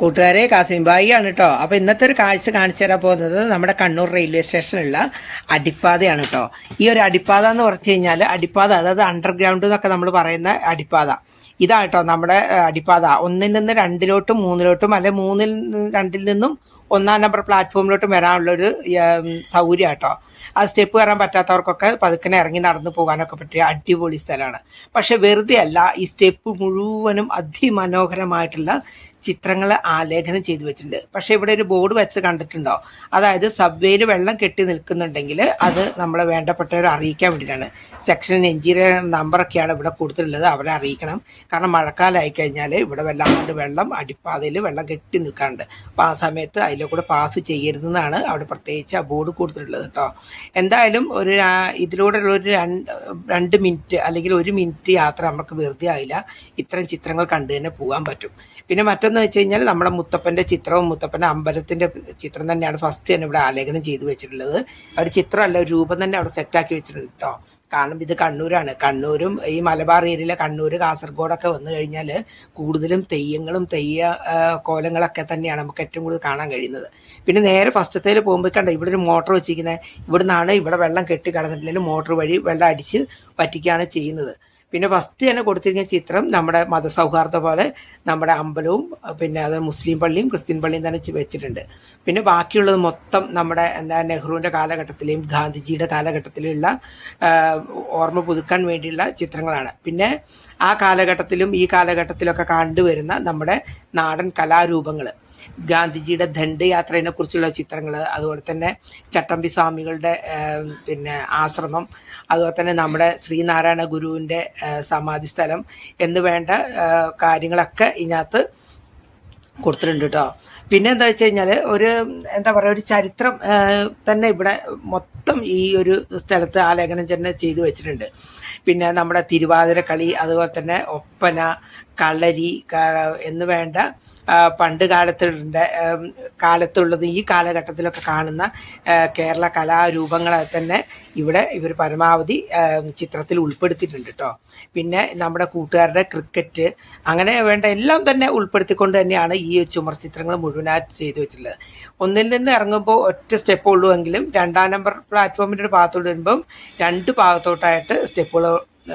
കൂട്ടുകാരെ കാസിംബായി ആണ് കേട്ടോ. അപ്പോൾ ഇന്നത്തെ ഒരു കാഴ്ച കാണിച്ചു തരാൻ പോകുന്നത് നമ്മുടെ കണ്ണൂർ റെയിൽവേ സ്റ്റേഷനിലുള്ള അടിപ്പാതയാണ് കേട്ടോ. ഈ ഒരു അടിപ്പാത എന്ന് പറഞ്ഞു കഴിഞ്ഞാൽ അടിപ്പാത അതായത് അണ്ടർഗ്രൗണ്ട് എന്നൊക്കെ നമ്മൾ പറയുന്ന അടിപ്പാത ഇതാ കേട്ടോ. നമ്മുടെ അടിപ്പാത ഒന്നിൽ നിന്ന് രണ്ടിലോട്ടും മൂന്നിലോട്ടും അല്ലെ മൂന്നിൽ രണ്ടിൽ നിന്നും ഒന്നാം നമ്പർ പ്ലാറ്റ്ഫോമിലോട്ടും വരാനുള്ളൊരു സൗകര്യം കേട്ടോ. ആ സ്റ്റെപ്പ് കയറാൻ പറ്റാത്തവർക്കൊക്കെ പതുക്കനെ ഇറങ്ങി നടന്നു പോകാനൊക്കെ പറ്റിയ അടിപൊളി സ്ഥലമാണ്. പക്ഷെ വെറുതെ അല്ല, ഈ സ്റ്റെപ്പ് മുഴുവനും അതിമനോഹരമായിട്ടുള്ള ചിത്രങ്ങൾ ആലേഖനം ചെയ്തു വെച്ചിട്ടുണ്ട്. പക്ഷെ ഇവിടെ ഒരു ബോർഡ് വെച്ച് കണ്ടിട്ടുണ്ടോ? അതായത് സബ്വേയിൽ വെള്ളം കെട്ടി നിൽക്കുന്നുണ്ടെങ്കിൽ അത് നമ്മളെ വേണ്ടപ്പെട്ടവരെ അറിയിക്കാൻ വേണ്ടിയിട്ടാണ്. സെക്ഷൻ എഞ്ചിനീയർ നമ്പറൊക്കെയാണ് ഇവിടെ കൊടുത്തിട്ടുള്ളത്, അവരെ അറിയിക്കണം. കാരണം മഴക്കാലമായി കഴിഞ്ഞാൽ ഇവിടെ വല്ലാണ്ട് വെള്ളം അടിപ്പാതയിൽ വെള്ളം കെട്ടി നിൽക്കാറുണ്ട്. അപ്പോൾ ആ സമയത്ത് അതിലെ കൂടെ പാസ് ചെയ്യരുതെന്നാണ് അവിടെ പ്രത്യേകിച്ച് ആ ബോർഡ് കൊടുത്തിട്ടുള്ളത് കേട്ടോ. എന്തായാലും ഇതിലൂടെയുള്ള ഒരു 2 മിനിറ്റ് അല്ലെങ്കിൽ 1 മിനിറ്റ് യാത്ര നമുക്ക് വെറുതെ ആയില്ല. ഇത്തരം ചിത്രങ്ങൾ കണ്ടു തന്നെ പോകാൻ പറ്റും. പിന്നെ മറ്റൊന്ന് വെച്ച് കഴിഞ്ഞാൽ നമ്മുടെ മുത്തപ്പൻ്റെ ചിത്രവും മുത്തപ്പൻ്റെ അമ്പലത്തിൻ്റെ ചിത്രം തന്നെയാണ് ഫസ്റ്റ് തന്നെ ഇവിടെ ആലേഖനം ചെയ്തു വെച്ചിട്ടുള്ളത്. ഒരു ചിത്രമല്ല, ഒരു രൂപം തന്നെ അവിടെ സെറ്റാക്കി വെച്ചിട്ടുണ്ട് കേട്ടോ. കാരണം ഇത് കണ്ണൂരാണ്. കണ്ണൂരും ഈ മലബാർ ഏരിയയിലെ കണ്ണൂർ കാസർഗോഡൊക്കെ വന്നു കഴിഞ്ഞാൽ കൂടുതലും തെയ്യങ്ങളും കോലങ്ങളൊക്കെ തന്നെയാണ് നമുക്ക് ഏറ്റവും കൂടുതൽ കാണാൻ കഴിയുന്നത്. പിന്നെ നേരെ ഫസ്റ്റത്തേൽ പോകുമ്പോൾ കണ്ട ഇവിടെ ഒരു മോട്ടർ വെച്ചിരിക്കുന്നത്. ഇവിടെ നിന്നാണ് ഇവിടെ വെള്ളം കെട്ടി കിടന്നിട്ടില്ലെങ്കിൽ മോട്ടർ വഴി വെള്ളം അടിച്ച് പറ്റിക്കുകയാണ് ചെയ്യുന്നത്. പിന്നെ ഫസ്റ്റ് തന്നെ കൊടുത്തിരിക്കുന്ന ചിത്രം നമ്മുടെ മതസൗഹാർദ്ദം പോലെ നമ്മുടെ അമ്പലവും പിന്നെ അത് മുസ്ലിം പള്ളിയും ക്രിസ്ത്യൻ പള്ളിയും തന്നെ വെച്ചിട്ടുണ്ട്. പിന്നെ ബാക്കിയുള്ളത് മൊത്തം നമ്മുടെ നെഹ്റുവിൻ്റെ കാലഘട്ടത്തിലെയും ഗാന്ധിജിയുടെ കാലഘട്ടത്തിലുള്ള ഓർമ്മ പുതുക്കാൻ വേണ്ടിയുള്ള ചിത്രങ്ങളാണ്. പിന്നെ ആ കാലഘട്ടത്തിലും ഈ കാലഘട്ടത്തിലൊക്കെ കണ്ടുവരുന്ന നമ്മുടെ നാടൻ കലാരൂപങ്ങൾ, ഗാന്ധിജിയുടെ ദണ്ഡ് യാത്രയെ കുറിച്ചുള്ള ചിത്രങ്ങൾ, അതുപോലെ തന്നെ ചട്ടമ്പി സ്വാമികളുടെ പിന്നെ ആശ്രമം, അതുപോലെ തന്നെ നമ്മുടെ ശ്രീനാരായണ ഗുരുവിൻ്റെ സമാധി സ്ഥലം എന്ന് വേണ്ട കാര്യങ്ങളൊക്കെ ഇതിനകത്ത് കൊടുത്തിട്ടുണ്ട് കേട്ടോ. പിന്നെ എന്താ വെച്ച് കഴിഞ്ഞാൽ എന്താ പറയുക, ഒരു ചരിത്രം തന്നെ ഇവിടെ മൊത്തം ഈ ഒരു സ്ഥലത്ത് ആലേഖനം തന്നെ ചെയ്തു വെച്ചിട്ടുണ്ട്. പിന്നെ നമ്മുടെ തിരുവാതിര കളി, അതുപോലെ തന്നെ ഒപ്പന, കളരി എന്ന് വേണ്ട പണ്ട് കാലത്തുള്ളത് ഈ കാലഘട്ടത്തിലൊക്കെ കാണുന്ന കേരള കലാരൂപങ്ങളെ തന്നെ ഇവിടെ ഇവർ പരമാവധി ചിത്രത്തിൽ ഉൾപ്പെടുത്തിയിട്ടുണ്ട് കേട്ടോ. പിന്നെ നമ്മുടെ കൂട്ടുകാരുടെ ക്രിക്കറ്റ്, അങ്ങനെ വേണ്ട എല്ലാം തന്നെ ഉൾപ്പെടുത്തിക്കൊണ്ട് തന്നെയാണ് ഈ ചുമർ ചിത്രങ്ങൾ മുഴുവനായിട്ട് ചെയ്തു വെച്ചിട്ടുള്ളത്. ഒന്നിൽ നിന്ന് ഇറങ്ങുമ്പോൾ ഒറ്റ സ്റ്റെപ്പ് ഉള്ളൂ എങ്കിലും 2-ാം നമ്പർ പ്ലാറ്റ്ഫോമിൻ്റെ ഒരു ഭാഗത്തോട്ട് വരുമ്പം 2 ഭാഗത്തോട്ടായിട്ട് സ്റ്റെപ്പുകൾ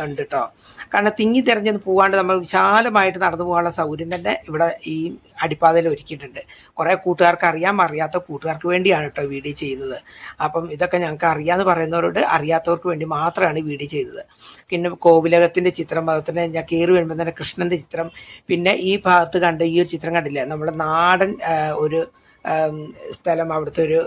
ഉണ്ട് കേട്ടോ. കാരണം തിങ്ങി തിരഞ്ഞൊന്ന് പോകാണ്ട് നമ്മൾ വിശാലമായിട്ട് നടന്നു പോകാനുള്ള സൗകര്യം തന്നെ ഇവിടെ ഈ അടിപ്പാതയിൽ ഒരുക്കിയിട്ടുണ്ട്. കുറേ കൂട്ടുകാർക്ക് അറിയാത്ത കൂട്ടുകാർക്ക് വേണ്ടിയാണ് കേട്ടോ വീഡിയോ ചെയ്യുന്നത്. അപ്പം ഇതൊക്കെ ഞങ്ങൾക്ക് അറിയാമെന്ന് പറയുന്നവരോട് അറിയാത്തവർക്ക് വേണ്ടി മാത്രമാണ് വീഡിയോ ചെയ്തത്. പിന്നെ കോവിലകത്തിൻ്റെ ചിത്രം, അതുപോലെ തന്നെ ഞാൻ കയറി വരുമ്പോൾ തന്നെ കൃഷ്ണൻ്റെ ചിത്രം, പിന്നെ ഈ ഭാഗത്ത് കണ്ട ഈ ഒരു ചിത്രം കണ്ടില്ലേ, നമ്മുടെ നാടൻ ഒരു സ്ഥലം, അവിടുത്തെ ഒരു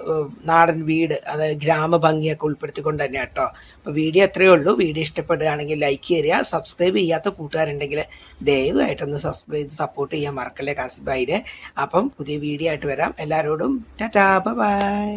നാടൻ വീട്, അതായത് ഗ്രാമഭംഗിയൊക്കെ ഉൾപ്പെടുത്തിക്കൊണ്ട് തന്നെ കേട്ടോ. അപ്പോൾ വീഡിയോ എത്രയേ ഉള്ളൂ. വീഡിയോ ഇഷ്ടപ്പെടുകയാണെങ്കിൽ ലൈക്ക് ചെയ്യുക. സബ്സ്ക്രൈബ് ചെയ്യാത്ത കൂട്ടുകാരുണ്ടെങ്കിൽ ദയവായിട്ടൊന്ന് സബ്സ്ക്രൈബ് ചെയ്ത് സപ്പോർട്ട് ചെയ്യാൻ മറക്കല്ലേ കാസിബായിനെ. അപ്പം പുതിയ വീഡിയോ ആയിട്ട് വരാം. എല്ലാവരോടും ടാറ്റാ, ബൈ.